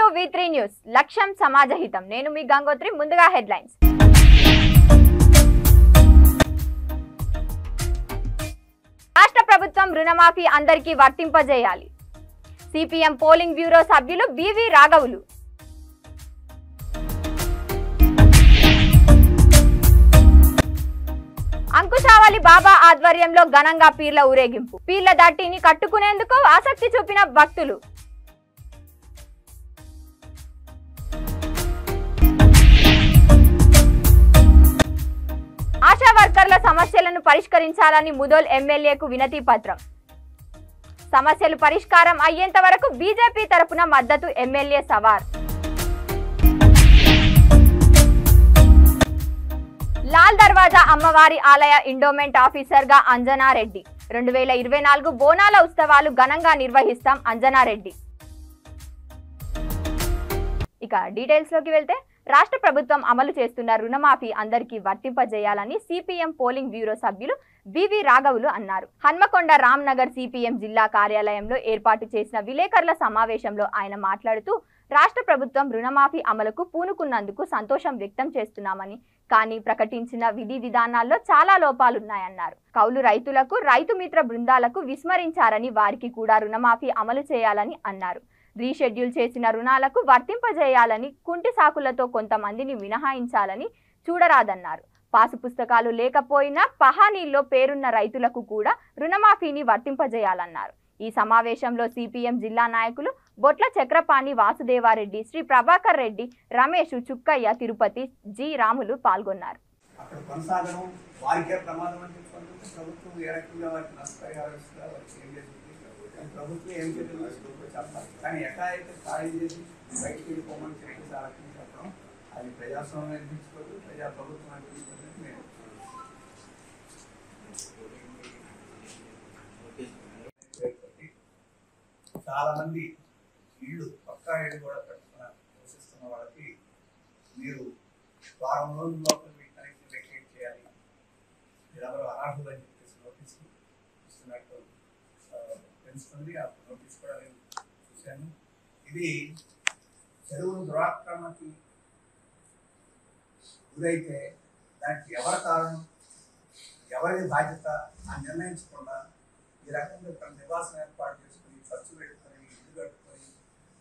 To V3 news లక్ష్యం సమాజహితం నేను మీ గంగోత్రి ముందుగా హెడ్లైన్స్ రాష్ట్ర ప్రభుత్వం రుణమాఫీ అందరికీ వర్తింపజేయాలి సిపిఎం పోలింగ్ బ్యూరో సభ్యులు బివి రాఘవులు అంకుశావళి బాబా ఆధ్వర్యంలో ఘనంగా పీర్ల ఊరేగింపు పీర్ల దట్టిని కట్టుకునేందుకు ఆసక్తి చూపిన భక్తులు ఆశా వర్కర్ల సమస్యలను పరిష్కరించాలని ముదోల్ ఎమ్మెల్యేకు వినతి పత్రం సమస్యలు పరిష్కారం అయ్యేంత వరకు బీజేపీ తరపున మద్దతు ఎమ్మెల్యే సవార్ లాల్ దర్వాజా అమ్మవారి ఆలయ ఎండోమెంట్ ఆఫీసర్ గా అంజనారెడ్డి 2024 బోనాల ఉత్సవాలు ఘనంగా నిర్వహిస్తాం అంజనారెడ్డి ఇక డీటెయిల్స్ లోకి వెళ్తే రాష్ట్ర ప్రభుత్వం అమలు చేస్తున్న రుణమాఫీ అందరికీ వర్తింపజేయాలని సిపిఎం పోలింగ్ బ్యూరో సభ్యులు బివి రాఘవులు అన్నారు. హన్మకొండ రామ్నగర్ సిపిఎం జిల్లా కార్యాలయంలో ఏర్పాటు చేసిన విలేకరుల సమావేశంలో ఆయన మాట్లాడుతూ రాష్ట్ర ప్రభుత్వం రుణమాఫీ అమలుకు పూనుకున్నందుకు సంతోషం వ్యక్తం చేస్తున్నామని, కానీ ప్రకటించిన విధి విధానాల్లో చాలా లోపాలున్నాయన్నారు. కౌలు రైతులకు, రైతు మిత్ర బృందాలకు విస్మరించారని, వారికి కూడా రుణమాఫీ అమలు చేయాలని అన్నారు. రీషెడ్యూల్ చేసిన రుణాలకు వర్తింపజేయాలని, కుంటి సాకులతో కొంతమందిని మినహాయించాలని చూడరాదన్నారు. పాసు పుస్తకాలు లేకపోయినా పహానీల్లో పేరున్న రైతులకు కూడా రుణమాఫీని వర్తింపజేయాలన్నారు. ఈ సమావేశంలో సిపిఎం జిల్లా నాయకులు బొట్ల చక్రపాణి, వాసుదేవారెడ్డి, శ్రీ ప్రభాకర్ రెడ్డి, రమేష్, చుక్కయ్య, తిరుపతి, జి రాములు పాల్గొన్నారు. ప్రభుత్వం ఏం చేయాలో చెప్పాలి, కానీ ఎక్కడైతే ఖాళీ చేసి బయటికి వెళ్ళిపోమని చెప్పి చెప్పడం అది ప్రజాస్వామ్యం అనిపించుకోదు, ప్రజా ప్రభుత్వం అనిపించుకోదు. నేను చాలా మంది ఇళ్ళు పక్కా ఇళ్ళు కూడా నివసిస్తున్న వాళ్ళకి మీరు వారం రోజుల లోపల మీకు కనెక్షన్ వెకేట్ చేయాలి, మీరెవరో అనర్హులు అని చెప్పేసి నోటీస్ ఇస్తున్నట్టు తెలుస్తుంది. ఆ నోటీస్ కూడా నేను చూశాను. ఇది చెరువులు దురాక్రమణకి గురైతే దానికి ఎవరి కారణం, ఎవరిది బాధ్యత అని నిర్ణయించకుండా ఈ రకంగా ఇక్కడ నివాసం ఏర్పాటు చేసుకుని, ఖర్చు పెట్టుకొని, ఇల్లు కట్టుకొని,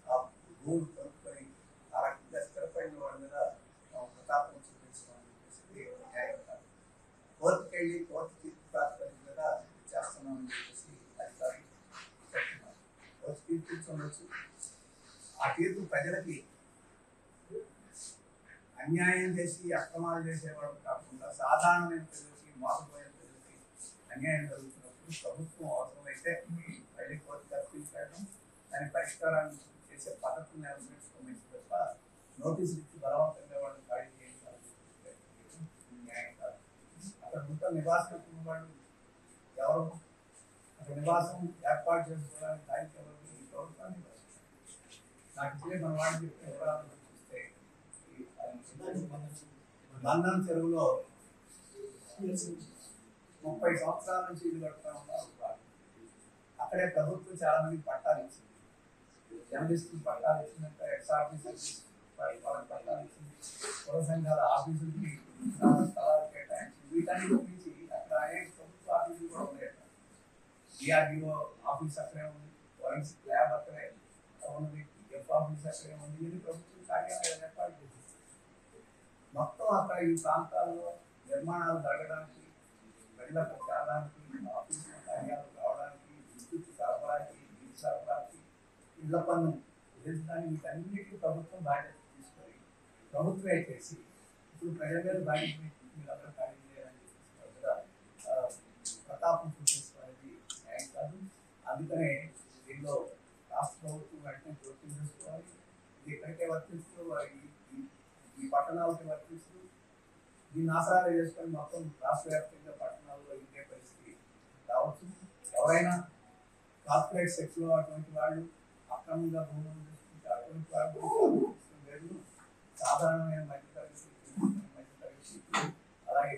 ఆ భూములు కొనుక్కొని ఆ రకంగా స్థిరపడిన వాళ్ళ మీద ప్రతాపం చూపించడం చెప్పేసి న్యాయం కాదు. కోర్టుకి వెళ్ళి కోర్టు తీర్పు ప్రాతిపదిక మీద చేస్తున్నామని చెప్పేసి అధికారులు చెప్తున్నారు. కోర్టు తీర్పు ఇచ్చవచ్చు, ఆ తీర్పు ప్రజలకి అన్యాయం చేసి అక్రమాలు చేసేవాడు కాకుండా సాధారణమైన ప్రజలకి, మోసపోయిన ప్రజలకి అన్యాయం జరుగుతున్నప్పుడు ప్రభుత్వం అవసరమైతే మళ్ళీ కోర్టుకు అప్పగించడం, దాని పరిష్కారాన్ని చేసే పద్ధతులను అనుసరించుకోమని తప్ప నోటీసులు ఇచ్చి బలవంతంగా వాళ్ళు ఖాళీ చేయించాలని న్యాయం కాదు. అక్కడ నూతన నివాసం ఉన్న వాళ్ళు ఎవరు, అక్కడ నివాసం ఏర్పాటు చేసుకోవడానికి దానికి ఎవరు, ఈ ప్రభుత్వాన్ని నాకు ఇచ్చే మన వాళ్ళు చెప్పే వివరాలను చూస్తే బంధం చెరువులో 30 సంవత్సరాల నుంచి ఇల్లు కడుతూ ఉన్నారు. అక్కడే ప్రభుత్వం చాలా మంది పట్టాలు ఇచ్చింది, జర్నలిస్టులు పట్టాలు ఇచ్చినట్టు, ఎక్స్ ఆఫీసర్స్ వాళ్ళకి పట్టాలు ఇచ్చింది, కుల సంఘాల ఆఫీసులకి స్థలాలు కేటాయించింది. వీటన్నిటి నుంచి అక్కడ అనేక ప్రభుత్వ ఆఫీసులు కూడా ఉన్నాయి. డిఆర్డిఓ ఆఫీస్ అక్కడే ఉంది, ఫోరెన్సిక్ ల్యాబ్ అక్కడే ఉంది, ఎఫ్ ఆఫీస్ అక్కడే ఉంది. ఇది ప్రభుత్వం కార్యాలయాలు ఏర్పాటు చేసింది. మొత్తం అక్కడ ఈ ప్రాంతాల్లో నిర్మాణాలు జరగడానికి, ప్రజలకు చేరడానికి, ఆఫీసు కార్యాలు రావడానికి, విద్యుత్ సరఫరాకి, నీటి సరఫరాకి, ఇళ్ల పన్ను విధించడానికి వీటన్నిటికీ ప్రభుత్వం బాధ్యత తీసుకొని ప్రభుత్వమే చేసి ఇప్పుడు ప్రజల మీద బాధ్యత మీరందరూ ఖాళీ చేయాలని చెప్పేసి ప్రతాపం చూపించుకోవాలి న్యాయం కాదు. అందుకనే దీనిలో రాష్ట్ర ప్రభుత్వం వెంటనే జోక్యం చేసుకోవాలి. ఇది ఎక్కడికే వర్తిస్తూ ఈ పట్టణాలకి వర్తిస్తూ దీన్ని ఆసరాలు చేసుకొని మొత్తం రాష్ట్ర వ్యాప్తంగా పట్టణాల్లో ఇదే పరిస్థితి రావచ్చు. ఎవరైనా కార్పొరేట్ సెక్స్లో అటువంటి వాళ్ళు అక్రమంగా భూములు చేసుకుంటే అటువంటి వాళ్ళు లేదు, సాధారణమైన మధ్యతరగతి అలాగే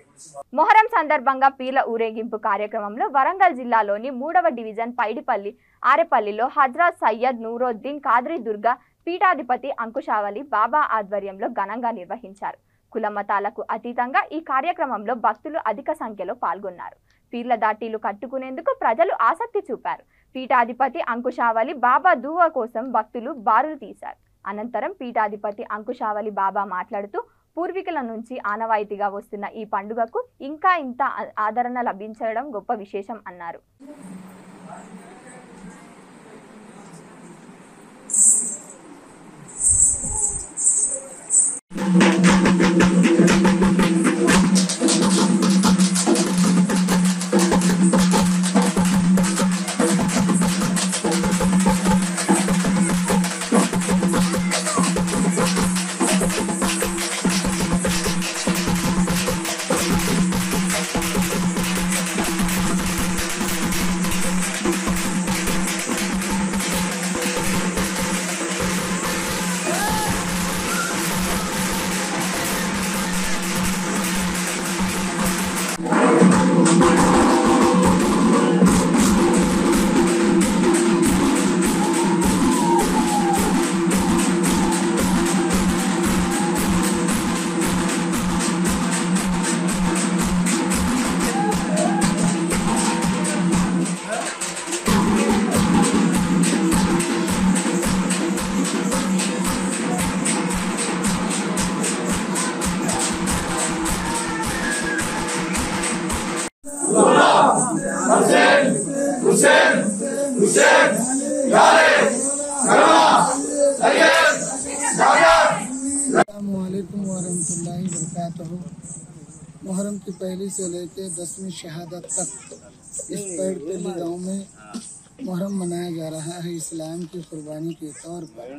మొహరం సందర్భంగా పీర్ల ఊరేగింపు కార్యక్రమంలో వరంగల్ జిల్లాలోని 3వ డివిజన్ పైడిపల్లి ఆరెపల్లిలో హజ్రత్ సయ్యద్ నూరుద్దీన్ ఖాద్రీ దుర్గా పీఠాధిపతి అంకుశావలి బాబా ఆధ్వర్యంలో ఘనంగా నిర్వహించారు. కుల మతాలకు అతీతంగా ఈ కార్యక్రమంలో భక్తులు అధిక సంఖ్యలో పాల్గొన్నారు. పీర్ల దాటీలు కట్టుకునేందుకు ప్రజలు ఆసక్తి చూపారు. పీఠాధిపతి అంకుశావలి బాబా దూవ కోసం భక్తులు బారులు తీశారు. అనంతరం పీఠాధిపతి అంకుశావలి బాబా మాట్లాడుతూ పూర్వీకుల నుంచి ఆనవాయితీగా వస్తున్న ఈ పండుగకు ఇంకా ఇంత ఆదరణ లభించడం గొప్ప విశేషం అన్నారు. मुहर्रम की पहली से लेकर 10वीं शहादत तक इस पेड़पल्ली गांव में मुहर्रम मनाया जा रहा है। इस्लाम की कुर्बानी के तौर पर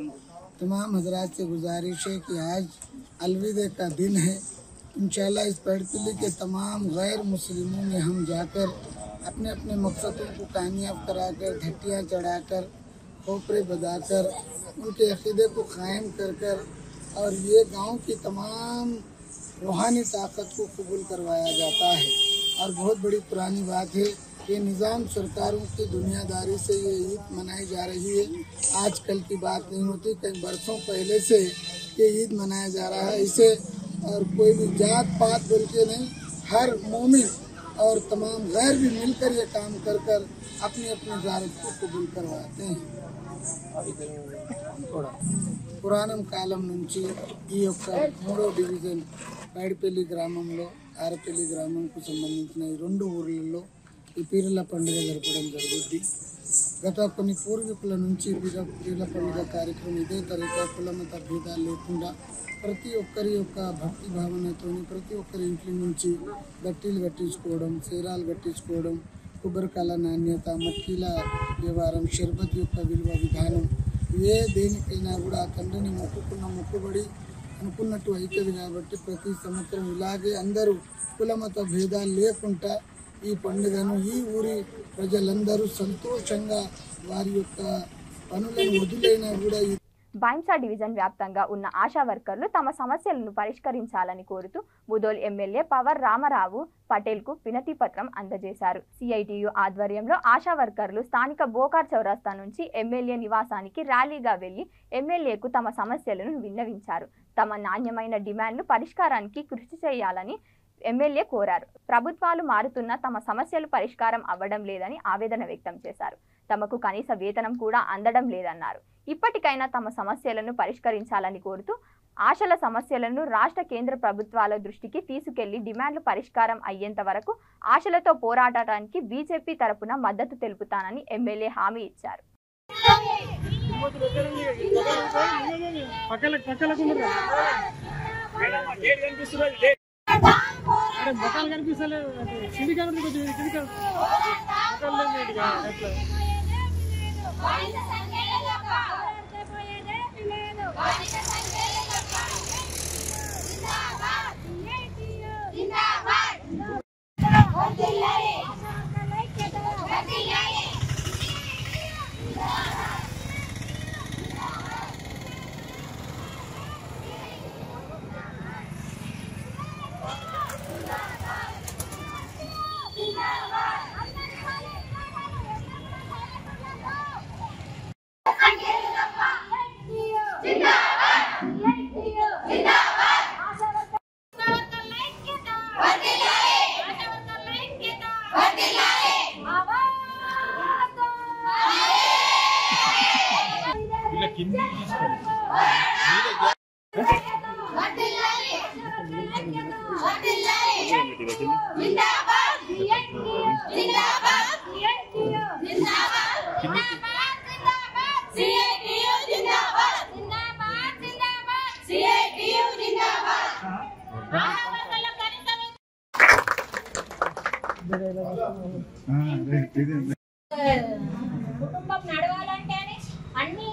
तमाम हजरात से गुजारिश है कि आज अलविदा का दिन है। इंशाल्लाह इस पेड़पल्ली के तमाम गैर मुस्लिमों में हम जाकर अपने अपने मकसदों को कामयाब कराकर, घटियाँ चढ़ाकर, खोपरे बजाकर, उनके अक़ीदे को कायम कर कर और ये गांव की तमाम रूहानी ताकत को कबूल करवाया जाता है। और बहुत बड़ी पुरानी बात है, ये निज़ाम सरकारों की दुनियादारी से ये ईद मनाई जा रही है। आजकल की बात नहीं होती, कई बरसों पहले से ये ईद मनाया जा रहा है। इसे और कोई भी जात पात बोल के नहीं, हर मोमिन और तमाम गैर भी मिलकर ये काम कर कर अपनी अपनी ज़ारत को कबूल करवाते हैं। పురాణం కాలం నుంచి ఈ యొక్క 3వ డివిజన్ పైడిపల్లి గ్రామంలో ఆరపల్లి గ్రామంకు సంబంధించిన ఈ 2 ఊర్లలో ఈ పీర్ల పండుగ జరపడం జరుగుద్ది. గత కొన్ని పూర్వీకుల నుంచి పీర్ల పండుగ కార్యక్రమం ఇదే తరీకా కుల మత భేదాలు లేకుండా ప్రతి ఒక్కరి యొక్క భక్తి భావనతో ప్రతి ఒక్కరి ఇంటి నుంచి గట్టీలు కట్టించుకోవడం, సేరాలు కట్టించుకోవడం, కొబ్బరికాయల నాణ్యత, మట్కీల వ్యవహారం, షర్బత్ యొక్క విలువ విధానం, ఏ దేనికైనా కూడా తండ్రిని మొక్కుకున్న మొక్కుబడి అనుకున్నట్టు అవుతుంది. కాబట్టి ప్రతి సంవత్సరం ఇలాగే అందరూ కుల మత భేదాలు లేకుండా ఈ పండుగను ఈ ఊరి ప్రజలందరూ సంతోషంగా వారి యొక్క పనులను వదిలేనా కూడా బైంసా డివిజన్ వ్యాప్తంగా ఉన్న ఆశా వర్కర్లు తమ సమస్యలను పరిష్కరించాలని కోరుతూ ముదోల్ ఎమ్మెల్యే పవర్ రామారావు పటేల్కు వినతి పత్రం అందజేశారు. సిఐటియు ఆధ్వర్యంలో ఆశా వర్కర్లు స్థానిక బోకార్ చౌరస్తా నుంచి ఎమ్మెల్యే నివాసానికి ర్యాలీగా వెళ్లి ఎమ్మెల్యేకు తమ సమస్యలను విన్నవించారు. తమ నాణ్యమైన డిమాండ్లు పరిష్కారానికి కృషి చేయాలని ఎమ్మెల్యే కోరారు. ప్రభుత్వాలు మారుతున్నా తమ సమస్యలు పరిష్కారం అవ్వడం లేదని ఆవేదన వ్యక్తం చేశారు. తమకు కనీస వేతనం కూడా అందడం లేదన్నారు. ఇప్పటికైనా తమ సమస్యలను పరిష్కరించాలని కోరుతూ ఆశల సమస్యలను రాష్ట్ర కేంద్ర ప్రభుత్వాల దృష్టికి తీసుకెళ్లి డిమాండ్లు పరిష్కారం అయ్యేంత వరకు ఆశలతో పోరాడటానికి బీజేపీ తరపున మద్దతు తెలుపుతానని ఎమ్మెల్యే హామీ ఇచ్చారు. కుటుంబం నడవాలంటే అన్ని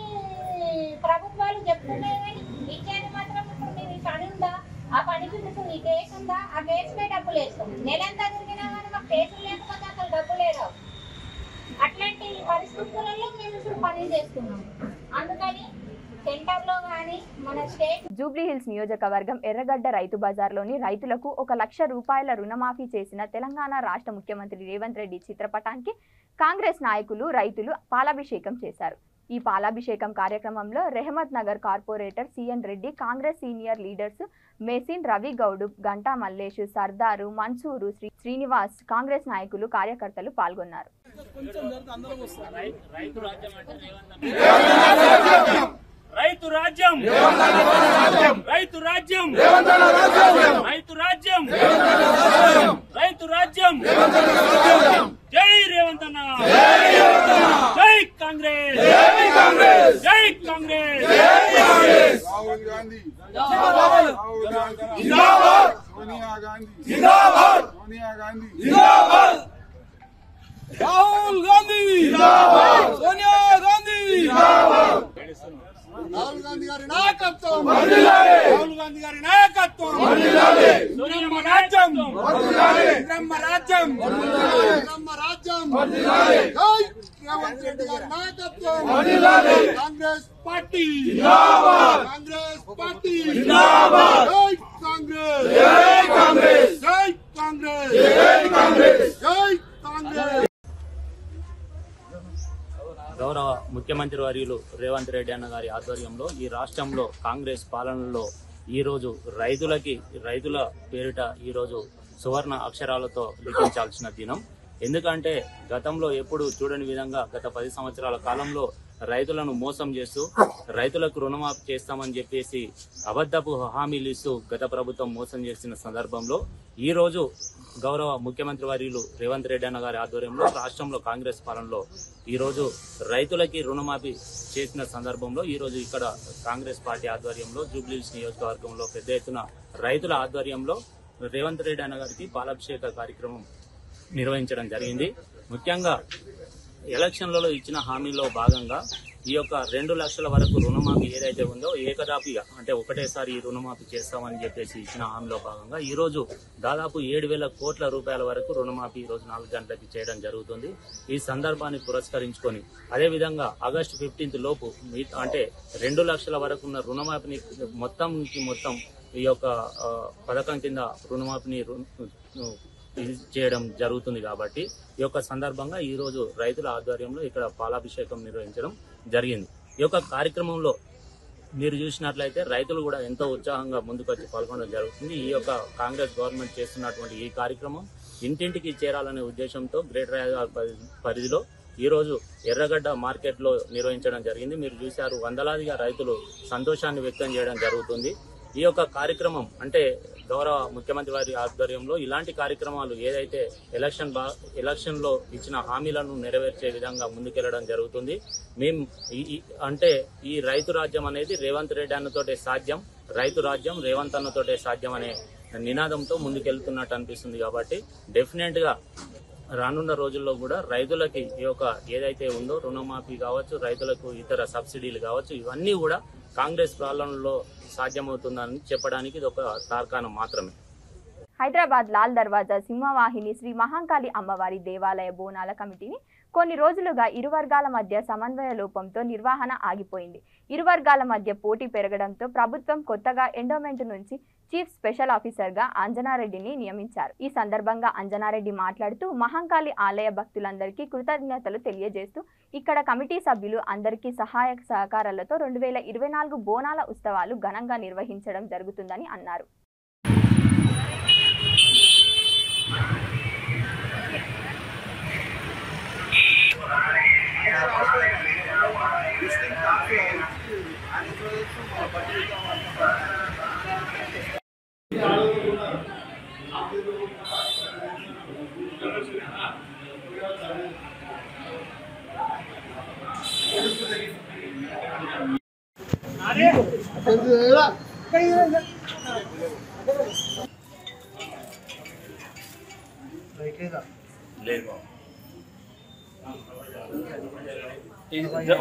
ప్రభుత్వాలు చెప్తున్నాయి, ఇచ్చేది మాత్రం ఇప్పుడు మీరు ఈ పని ఉందా, ఆ పనికి మీకు ఈ కేసు ఉందా, ఆ కేసుపై డబ్బులు వేస్తాం. నెలంతా తిరిగినా కానీ మాకు కేసులు లేకపోతే అసలు డబ్బులే రావు. అట్లాంటి పరిస్థితులలో మేము ఇప్పుడు పని చేస్తున్నాం. అందుకని సెంటర్లో కానీ మన స్టేట్ జూబ్లీ హిల్స్ నియోజకవర్గం ఎర్రగడ్డ రైతు బజార్లోని రైతులకు 1,00,000 రూపాయల రుణమాఫీ చేసిన తెలంగాణ రాష్ట్ర ముఖ్యమంత్రి రేవంత్ రెడ్డి చిత్రపటానికి కాంగ్రెస్ నాయకులు రైతులు పాలాభిషేకం చేశారు. ఈ పాలాభిషేకం కార్యక్రమంలో Rahmat Nagar corporator CN Reddy, Congress senior leaders మేసిన్ రవి గౌడ్, గంటా మల్లేష్, సర్దారు, మన్సూరు, శ్రీనివాస్, కాంగ్రెస్ నాయకులు, కార్యకర్తలు పాల్గొన్నారు. రైతు రాజ్యం, రైతు రాజ్యం, రైతు రాజ్యం, రైతు రాజ్యం, జై రేవంత్ అన్న, జై కాంగ్రెస్, జై కాంగ్రెస్, జై కాంగ్రెస్, రాహుల్ గాంధీ జిందాబాద్, సోనియా గాంధీ జిందాబాద్, సోనియా గాంధీ జిందాబాద్, రాహుల్ గాంధీ జిందాబాద్, సోనియా గాంధీ జిందాబాద్. రాహుల్ గాంధీ గారి నాయకత్వం వర్ధిల్లాలి, రాహుల్ గాంధీ గారి నాయకత్వం వర్ధిల్లాలి, సోనియమ్మ రాజ్యం వర్ధిల్లాలి, ఇంద్రమ్మ రాజ్యం వర్ధిల్లాలి, ఇంద్రమ్మ రాజ్యం వర్ధిల్లాలి, జై రేవంత్ రెడ్డి గారి నాయకత్వం వర్ధిల్లాలి, కాంగ్రెస్ పార్టీ జిందాబాద్, కాంగ్రెస్ పార్టీ జిందాబాద్, జై కాంగ్రెస్, జై కాంగ్రెస్, జై కాంగ్రెస్, జై కాంగ్రెస్, జై కాంగ్రెస్. గౌరవ ముఖ్యమంత్రి వర్యులు రేవంత్ రెడ్డి అన్న గారి ఆధ్వర్యంలో ఈ రాష్ట్రంలో కాంగ్రెస్ పాలనలో ఈరోజు రైతుల పేరిట ఈరోజు సువర్ణ అక్షరాలతో లిఖించాల్సిన దినం. ఎందుకంటే గతంలో ఎప్పుడు చూడని విధంగా గత 10 సంవత్సరాల కాలంలో రైతులను మోసం చేస్తూ రైతులకు రుణమాఫీ చేస్తామని చెప్పేసి అబద్ధపు హామీలు ఇస్తూ గత ప్రభుత్వం మోసం చేసిన సందర్భంలో ఈ రోజు గౌరవ ముఖ్యమంత్రి వర్యులు రేవంత్ రెడ్డి అన్న గారి ఆధ్వర్యంలో రాష్ట్రంలో కాంగ్రెస్ పాలనలో ఈ రోజు రైతులకి రుణమాఫీ చేసిన సందర్భంలో ఈ రోజు ఇక్కడ కాంగ్రెస్ పార్టీ ఆధ్వర్యంలో జూబ్లీ హిల్స్ నియోజకవర్గంలో పెద్ద ఎత్తున రైతుల ఆధ్వర్యంలో రేవంత్ రెడ్డి అన్న గారికి పాలాభిషేక కార్యక్రమం నిర్వహించడం జరిగింది. ముఖ్యంగా ఎలక్షన్లలో ఇచ్చిన హామీలో భాగంగా ఈ యొక్క 2 లక్షల వరకు రుణమాఫీ ఏదైతే ఉందో ఏకదాపిగా అంటే ఒకటేసారి ఈ రుణమాఫీ చేస్తామని చెప్పేసి ఇచ్చిన హామీలో భాగంగా ఈ రోజు దాదాపు 7,000 కోట్ల రూపాయల వరకు రుణమాఫీ ఈ రోజు 4 గంటలకి చేయడం జరుగుతుంది. ఈ సందర్భాన్ని పురస్కరించుకొని అదేవిధంగా ఆగస్టు 15 లోపు అంటే 2 లక్షల వరకు ఉన్న రుణమాఫీని మొత్తం ఈ యొక్క పథకం కింద రుణమాఫీని చేయడం జరుగుతుంది. కాబట్టి ఈ యొక్క సందర్భంగా ఈ రోజు రైతుల ఆధ్వర్యంలో ఇక్కడ పాలాభిషేకం నిర్వహించడం జరిగింది. ఈ యొక్క కార్యక్రమంలో మీరు చూసినట్లయితే రైతులు కూడా ఎంతో ఉత్సాహంగా ముందుకొచ్చి పాల్గొనడం జరుగుతుంది. ఈ యొక్క కాంగ్రెస్ గవర్నమెంట్ చేస్తున్నటువంటి ఈ కార్యక్రమం ఇంటింటికి చేరాలనే ఉద్దేశంతో గ్రేటర్ హైదరాబాద్ పరిధిలో ఈ రోజు ఎర్రగడ్డ మార్కెట్లో నిర్వహించడం జరిగింది. మీరు చూశారు, వందలాదిగా రైతులు సంతోషాన్ని వ్యక్తం చేయడం జరుగుతుంది. ఈ యొక్క కార్యక్రమం అంటే గౌరవ ముఖ్యమంత్రి వారి ఆధ్వర్యంలో ఇలాంటి కార్యక్రమాలు ఏదైతే ఎలక్షన్ లో ఇచ్చిన హామీలను నెరవేర్చే విధంగా ముందుకెళ్లడం జరుగుతుంది. మేము అంటే ఈ రైతు రాజ్యం అనేది రేవంత్ రెడ్డి అన్నతోటే సాధ్యం, రైతు రాజ్యం రేవంత్ అన్నతోటే సాధ్యం అనే నినాదంతో ముందుకెళ్తున్నట్టు అనిపిస్తుంది. కాబట్టి డెఫినెట్ గా రానున్న రోజుల్లో కూడా రైతులకి ఈ యొక్క ఏదైతే ఉందో రుణమాఫీ కావచ్చు, రైతులకు ఇతర సబ్సిడీలు కావచ్చు, ఇవన్నీ కూడా కాంగ్రెస్ పాలనలో సాధ్యమవుతుందని చెప్పడానికి ఇది ఒక తార్కాణం మాత్రమే. హైదరాబాద్ లాల్ దర్వాజా సింహవాహిని శ్రీ మహంకాళి అమ్మవారి దేవాలయ బోనాల కమిటీని కొన్ని రోజులుగా ఇరు వర్గాల మధ్య సమన్వయ లోపంతో నిర్వహణ ఆగిపోయింది. ఇరు వర్గాల మధ్య పోటీ పెరగడంతో ప్రభుత్వం కొత్తగా ఎండోమెంట్ నుంచి చీఫ్ స్పెషల్ ఆఫీసర్గా అంజనారెడ్డిని నియమించారు. ఈ సందర్భంగా అంజనారెడ్డి మాట్లాడుతూ మహంకాళి ఆలయ భక్తులందరికీ కృతజ్ఞతలు తెలియజేస్తూ ఇక్కడ కమిటీ సభ్యులు అందరికీ సహాయ సహకారాలతో 2024 బోనాల ఉత్సవాలు ఘనంగా నిర్వహించడం జరుగుతుందని అన్నారు. లేదు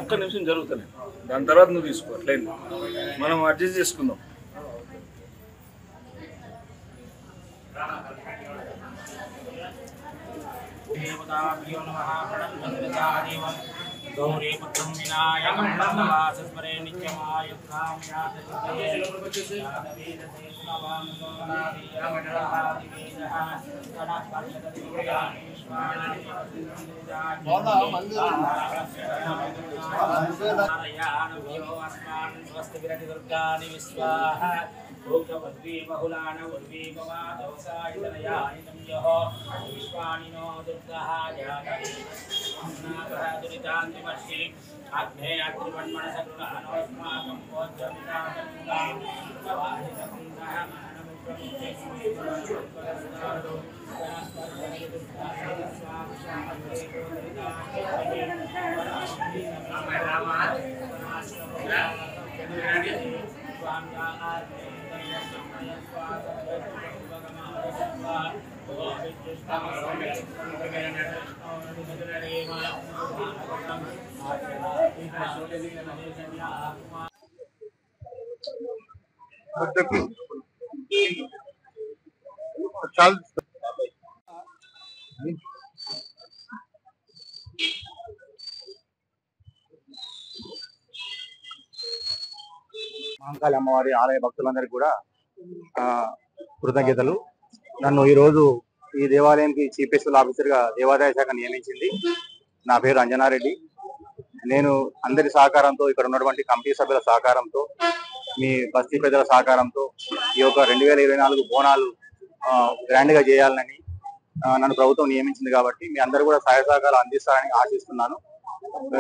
ఒక్క నిమిషం జరుగుతుంది, దాని తర్వాత నువ్వు తీసుకో. అట్లేదు మనం అడ్జస్ట్ చేసుకుందాం. गौरी पुत्रं विनायकं ब्रह्मवासस्वरे नित्यमायुक्तां स्वस्तिविरतिदुर्गानि विश्वाहा भोगवद्वी बहुलान उर्वी भवादवसायतनयानितं यः विश्वानिनो दुर्गः जातः दुरितान्तिवर्षि अग्ने अग्निवन्मनसगुणानोऽस्माकं भोज्यमितां चल మహంకాళి అమ్మవారి ఆలయ భక్తులందరికీ కూడా కృతజ్ఞతలు. నన్ను ఈరోజు ఈ దేవాలయంకి చీఫ్ గెస్ట్ ఆఫీసర్గా దేవాదాయ శాఖ నియమించింది. నా పేరు అంజనారెడ్డి. నేను అందరి సహకారంతో, ఇక్కడ ఉన్నటువంటి కమిటీ సభ్యుల సహకారంతో, మీ బస్తీ పెద్దల సహకారంతో ఈ యొక్క 2024 బోనాలు గ్రాండ్గా చేయాలని నన్ను ప్రభుత్వం నియమించింది. కాబట్టి మీ అందరూ కూడా సహాయ సహకారాలు అందిస్తారని ఆశిస్తున్నాను.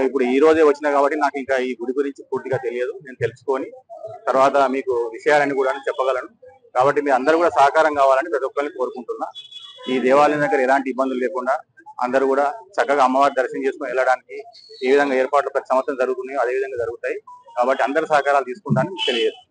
ఇప్పుడు ఈ రోజే వచ్చినా కాబట్టి నాకు ఇంకా ఈ గుడి గురించి పూర్తిగా తెలియదు. నేను తెలుసుకొని తర్వాత మీకు విషయాలన్నీ కూడా చెప్పగలను. కాబట్టి మీ అందరూ కూడా సహకారం కావాలని ప్రతి ఒక్కరిని కోరుకుంటున్నా. ఈ దేవాలయం దగ్గర ఎలాంటి ఇబ్బందులు లేకుండా అందరూ కూడా చక్కగా అమ్మవారి దర్శనం చేసుకుని వెళ్ళడానికి ఏ విధంగా ఏర్పాట్లు ప్రతి సంవత్సరం జరుగుతున్నాయో అదే విధంగా జరుగుతాయి. కాబట్టి అందరి సహకారాలు తీసుకుంటానని తెలియజేస్తాను.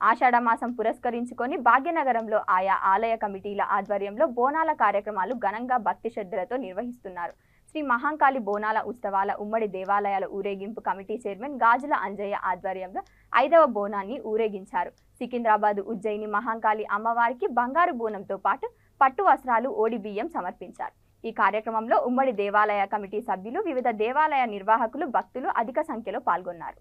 ఆషాఢ మాసం పురస్కరించుకొని భాగ్యనగరంలో ఆయా ఆలయ కమిటీల ఆధ్వర్యంలో బోనాల కార్యక్రమాలు ఘనంగా భక్తి శ్రద్ధలతో నిర్వహిస్తున్నారు. శ్రీ మహంకాళి బోనాల ఉత్సవాల ఉమ్మడి దేవాలయాల ఊరేగింపు కమిటీ చైర్మన్ గాజుల అంజయ్య ఆధ్వర్యంలో 5వ బోనాన్ని ఊరేగించారు. సికింద్రాబాద్ ఉజ్జయిని మహంకాళి అమ్మవారికి బంగారు బోనంతో పాటు పట్టు వస్త్రాలు, ఓడి బియ్యం సమర్పించారు. ఈ కార్యక్రమంలో ఉమ్మడి దేవాలయ కమిటీ సభ్యులు, వివిధ దేవాలయ నిర్వాహకులు, భక్తులు అధిక సంఖ్యలో పాల్గొన్నారు.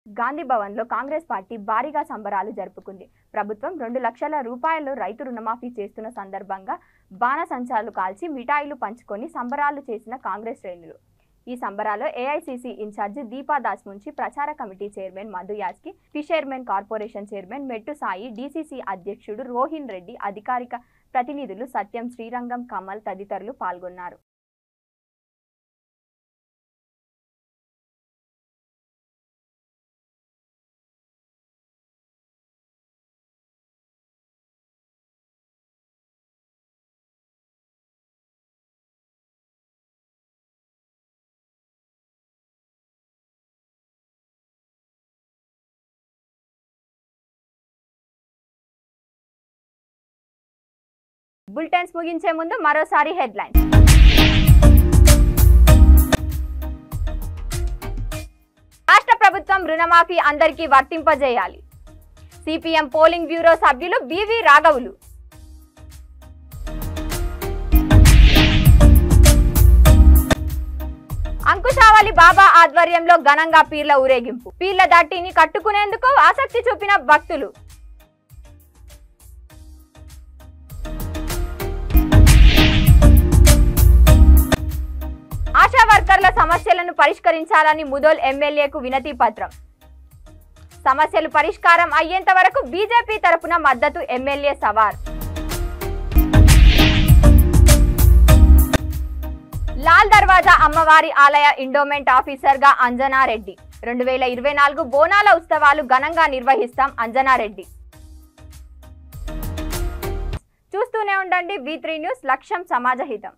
గాంధీ భవన్లో కాంగ్రెస్ పార్టీ భారీగా సంబరాలు జరుపుకుంది. ప్రభుత్వం 2 లక్షల రూపాయలు రైతు రుణమాఫీ చేస్తున్న సందర్భంగా బాణసంచాలు కాల్చి మిఠాయిలు పంచుకొని సంబరాలు చేసిన కాంగ్రెస్ శ్రేణులు. ఈ సంబరాల్లో ఏఐసీసీ ఇన్ఛార్జి దీపాదాస్ నుంచి ప్రచార committee chairman Madhu Yaski, fishermen corporation chairman Mettu Sai, DCC అధ్యక్షుడు రోహిన్ రెడ్డి, అధికారిక ప్రతినిధులు సత్యం, శ్రీరంగం, కమల్ తదితరులు పాల్గొన్నారు. బులెటిన్స్ ముగించే ముందు మరోసారి హెడ్లైన్స్. రాష్ట్ర ప్రభుత్వం రుణమాఫీ అందరికీ వర్తింపజేయాలి. సిపిఎం పోలింగ్ బ్యూరో సభ్యులు బివి రాఘవులు. అంకుశావళి బాబా ఆధ్వర్యంలో ఘనంగా పీర్ల ఊరేగింపు. పీర్ల దట్టిని కట్టుకునేందుకు ఆసక్తి చూపిన భక్తులు. ఆశా వర్కర్ల సమస్యలను పరిష్కరించాలని ముదోల్ ఎమ్మెల్యేకు వినతి పత్రం. సమస్యలు పరిష్కారం అయ్యేంత వరకు బీజేపీ తరపున మద్దతు ఎమ్మెల్యే సవార్. లాల్ దర్వాజా అమ్మవారి ఆలయ ఎండోమెంట్ ఆఫీసర్గా అంజనారెడ్డి. 2024 బోనాల ఉత్సవాలు ఘనంగా నిర్వహిస్తాం అంజనారెడ్డి. చూస్తూనే ఉండండి V3 న్యూస్, లక్ష్యం సమాజహితం.